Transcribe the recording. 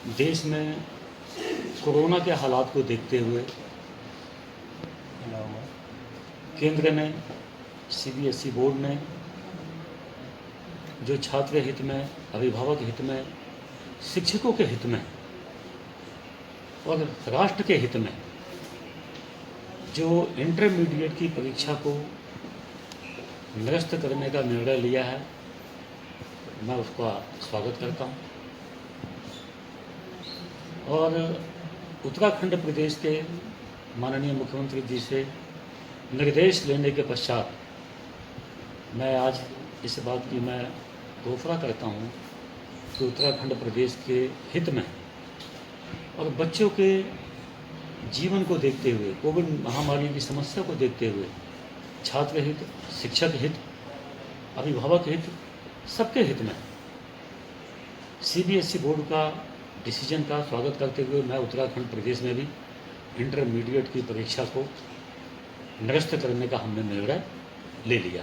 देश में कोरोना के हालात को देखते हुए केंद्र ने सीबीएसई बोर्ड ने जो छात्र हित में, अभिभावक हित में, शिक्षकों के हित में और राष्ट्र के हित में जो इंटरमीडिएट की परीक्षा को निरस्त करने का निर्णय लिया है, मैं उसका स्वागत करता हूं। और उत्तराखंड प्रदेश के माननीय मुख्यमंत्री जी से निर्देश लेने के पश्चात मैं आज इस बात की मैं घोषणा करता हूं कि उत्तराखंड प्रदेश के हित में और बच्चों के जीवन को देखते हुए, कोविड महामारी की समस्या को देखते हुए, छात्र हित, शिक्षक हित, अभिभावक हित, सबके हित में सीबीएसई बोर्ड का डिसीजन का स्वागत करते हुए मैं उत्तराखंड प्रदेश में भी इंटरमीडिएट की परीक्षा को निरस्त करने का हमने निर्णय ले लिया है।